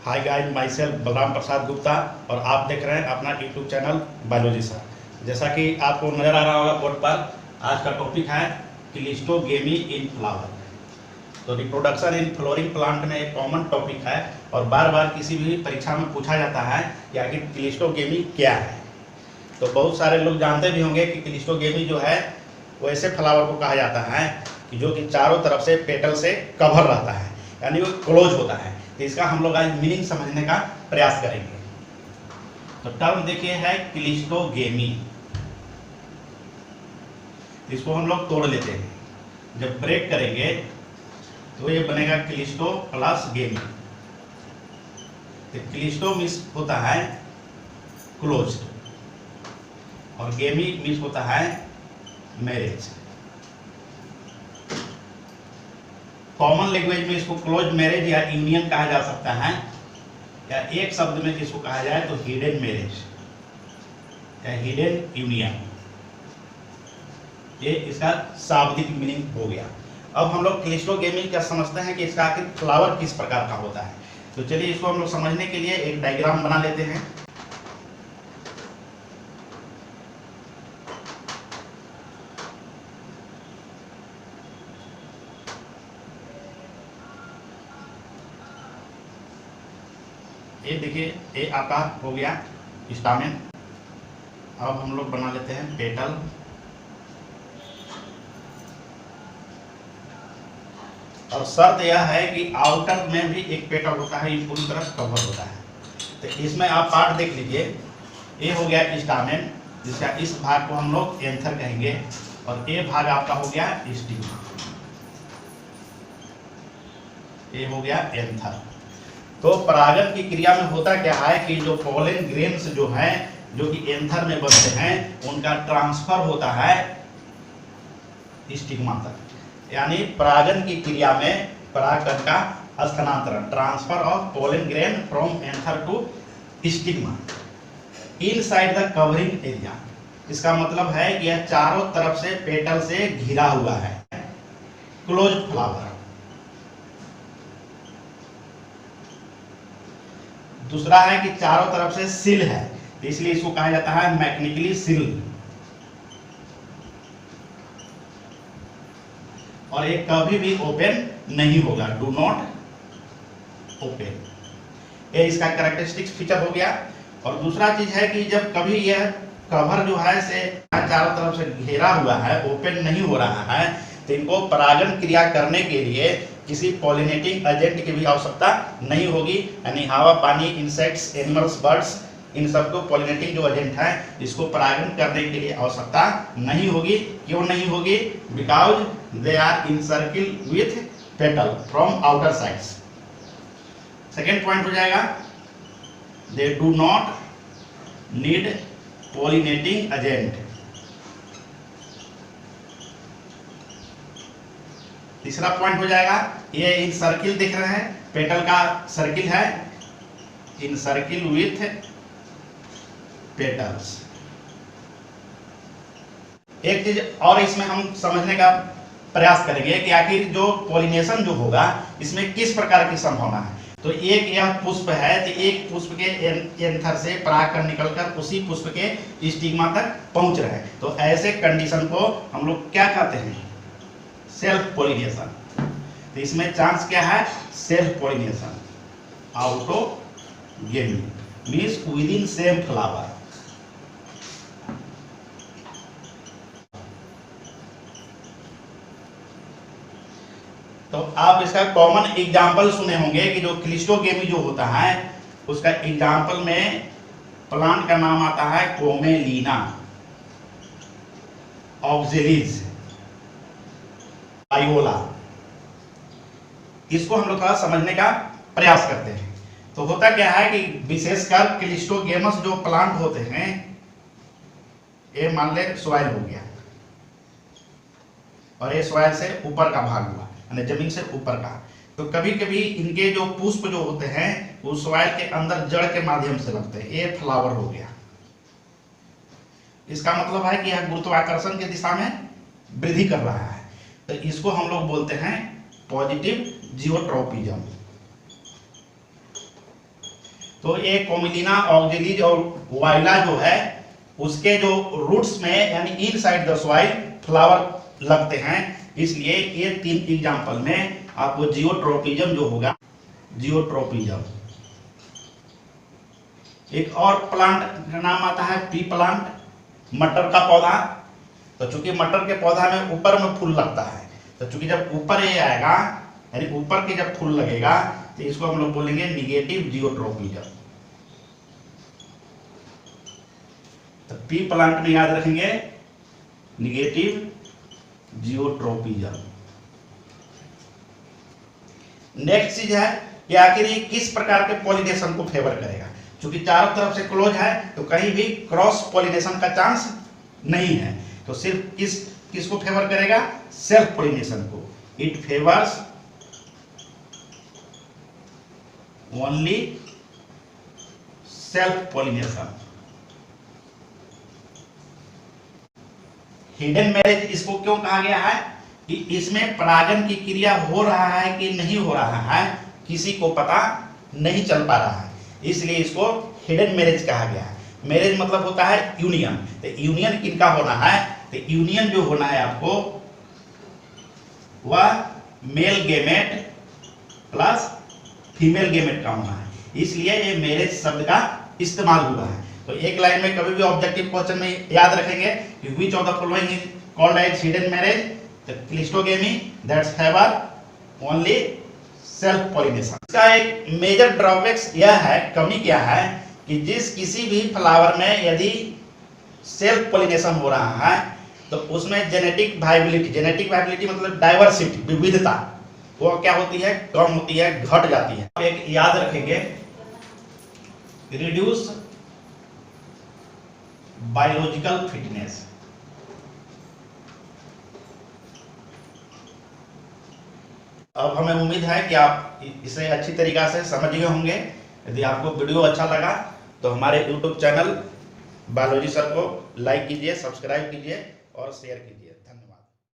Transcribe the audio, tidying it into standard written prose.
हाय guys, myself Balram Prasad Gupta और आप देख रहे हैं अपना यूट्यूब चैनल बायोलॉजी सर। जैसा कि आपको नज़र आ रहा होगा बोर्ड पर, आज का टॉपिक है क्लिस्टोगेमी इन फ्लावर। तो रिप्रोडक्शन इन फ्लोरिंग प्लांट में एक कॉमन टॉपिक है और बार बार किसी भी परीक्षा में पूछा जाता है कि आखिर क्लिस्टोगेमी क्या है। तो बहुत सारे लोग जानते भी होंगे कि क्लिस्टोगेमी जो है वो ऐसे फ्लावर को कहा जाता है कि जो कि चारों तरफ से पेटल से कवर रहता है, यानी वो क्लोज होता है। तो इसका हम लोग आज मीनिंग समझने का प्रयास करेंगे। तो टर्म देखिए है क्लिस्टोगेमी, इसको हम लोग तोड़ लेते हैं। जब ब्रेक करेंगे तो ये बनेगा क्लिस्टो प्लस गेमी। तो क्लिस्टो मीन्स होता है क्लोज और गेमी मीन्स होता है मैरिज। कॉमन लैंग्वेज में इसको क्लोज मैरिज या यूनियन कहा जा सकता है, या एक शब्द में जिसको कहा जाए तो हिडन मैरिज या हिडन यूनियन। ये इसका शाब्दिक मीनिंग हो गया। अब हम लोग क्लिस्टोगेमी क्या समझते हैं कि इसका आखिर फ्लावर किस प्रकार का होता है। तो चलिए इसको हम लोग समझने के लिए एक डायग्राम बना लेते हैं। ये देखिए, ये आपका हो गया स्टामेन। अब हम लोग बना लेते हैं पेटल। और शर्त यह है कि आउटर में भी एक पेटल होता है, ये पूरी तरह कवर होता है। तो इसमें आप पार्ट देख लीजिए, ये हो गया स्टामेन, जिसका इस भाग को हम लोग एंथर कहेंगे, और ये भाग आपका हो गया स्टिग्मा, ये हो गया एंथर। तो परागन की क्रिया में होता क्या है कि जो पोलन ग्रेन्स जो हैं, जो कि एंथर में बनते हैं, उनका ट्रांसफर होता है स्टिग्मा तक। यानी परागन की क्रिया में परागकण का स्थानांतरण, transfer of pollen grain from anther to stigma inside the covering area. इसका मतलब है कि यह चारों तरफ से पेटल से घिरा हुआ है, क्लोज फ्लावर। दूसरा है कि चारों तरफ से सील है, तो इसलिए इसको कहा जाता है मैकेनिकली सील। और ये कभी भी ओपन नहीं होगा, डू नॉट ओपन। ये इसका कैरेक्टरिस्टिक्स फीचर हो गया। और दूसरा चीज है कि जब कभी यह कवर जो है से चारों तरफ से घेरा हुआ है, ओपन नहीं हो रहा है, तो इनको परागन क्रिया करने के लिए किसी पॉलिनेटिंग एजेंट की भी आवश्यकता नहीं होगी। यानी हवा, पानी, इंसेक्ट्स, एनिमल्स, बर्ड्स, इन सबको पॉलिनेटिंग जो एजेंट है, इसको परागन करने के लिए आवश्यकता नहीं होगी। क्यों नहीं होगी? Because they are encircle with petal from outer sides. Second point हो जाएगा, they do not need pollinating agent. तीसरा पॉइंट हो जाएगा, ये इन सर्किल दिख रहे हैं, पेटल का सर्किल है, इन सर्किल विथ पेटल्स। एक चीज और इसमें हम समझने का प्रयास करेंगे कि आखिर जो पॉलिनेशन जो होगा इसमें किस प्रकार की संभावना है। तो एक यह पुष्प है, तो एक पुष्प के एंथर से परागकण निकलकर उसी पुष्प के स्टिग्मा तक पहुंच रहे हैं। तो ऐसे कंडीशन को हम लोग क्या कहते हैं? Self pollination. तो इसमें चांस क्या है? Self pollination. Autogamy means with in same flower. तो आप इसका कॉमन एग्जांपल सुने होंगे कि जो क्लिस्टोगेमी जो होता है उसका एग्जांपल में प्लांट का नाम आता है कोमेलिना, ऑक्जेलिस, वायोला। इसको हम लोग थोड़ा समझने का प्रयास करते हैं। तो होता क्या है कि विशेषकर क्लिस्टोगेमस जो प्लांट होते हैं, ये मान ले सॉइल हो गया, और ये सॉइल से ऊपर का भाग हुआ, यानी जमीन से ऊपर का। तो कभी कभी इनके जो पुष्प जो होते हैं वो सॉइल के अंदर जड़ के माध्यम से लगते हैं। ये फ्लावर हो गया। इसका मतलब है कि यह गुरुत्वाकर्षण की दिशा में वृद्धि कर रहा है। तो इसको हम लोग बोलते हैं पॉजिटिव जियोट्रोपिज्म। तो ये कोमिलिना ऑक्जिलिज और वाइला जो है उसके जो रूट्स में यानी इनसाइड द सॉइल फ्लावर लगते हैं, इसलिए ये 3 एग्जांपल में आपको जियोट्रोपिज्म जो होगा, जियोट्रोपिज्म। एक और प्लांट का नाम आता है पी प्लांट, मटर का पौधा। तो चूंकि मटर के पौधा में ऊपर में फूल लगता है, तो चूंकि जब ऊपर ये आएगा यानी ऊपर के जब फूल लगेगा तो इसको हम लोग बोलेंगे निगेटिव जियोट्रोपिज्म। तो पी प्लांट में याद रखेंगे निगेटिव जियोट्रोपिज्म। नेक्स्ट चीज है कि आखिर ये किस प्रकार के पॉलिनेशन को फेवर करेगा। क्योंकि चारों तरफ से क्लोज है तो कहीं भी क्रॉस पॉलिनेशन का चांस नहीं है, तो सिर्फ किसको फेवर करेगा, सेल्फ पॉलिनेशन को। It favours only self pollination. Hidden marriage इसको क्यों कहा गया है कि इसमें परागन की क्रिया हो रहा है कि नहीं हो रहा है किसी को पता नहीं चल पा रहा है, इसलिए इसको हिडन मैरिज कहा गया है। मैरिज मतलब होता है यूनियन। तो यूनियन किनका होना है, तो यूनियन जो होना है आपको वह male gamete plus female gamete का होना है, इसलिए ये मैरिज शब्द का इस्तेमाल हुआ है। तो एक लाइन में कभी भी ऑब्जेक्टिव क्वेश्चन में याद रखेंगे कि which of the following is called as hidden marriage, तो cleistogamy that's favour only self pollination. इसका एक मेजर ड्रॉबैक्स यह है, कमी क्या है कि किसी भी फ्लावर में यदि सेल्फ पॉलिनेशन हो रहा है तो उसमें जेनेटिक वायबिलिटी मतलब डाइवर्सिटी, विविधता, वो क्या होती है, कम होती है, घट जाती है। एक याद रखेंगे रिड्यूस बायोलॉजिकल फिटनेस। अब हमें उम्मीद है कि आप इसे अच्छी तरीका से समझ गए होंगे। यदि आपको वीडियो अच्छा लगा तो हमारे YouTube चैनल बायोलॉजी सर को लाइक कीजिए, सब्सक्राइब कीजिए और शेयर कीजिए।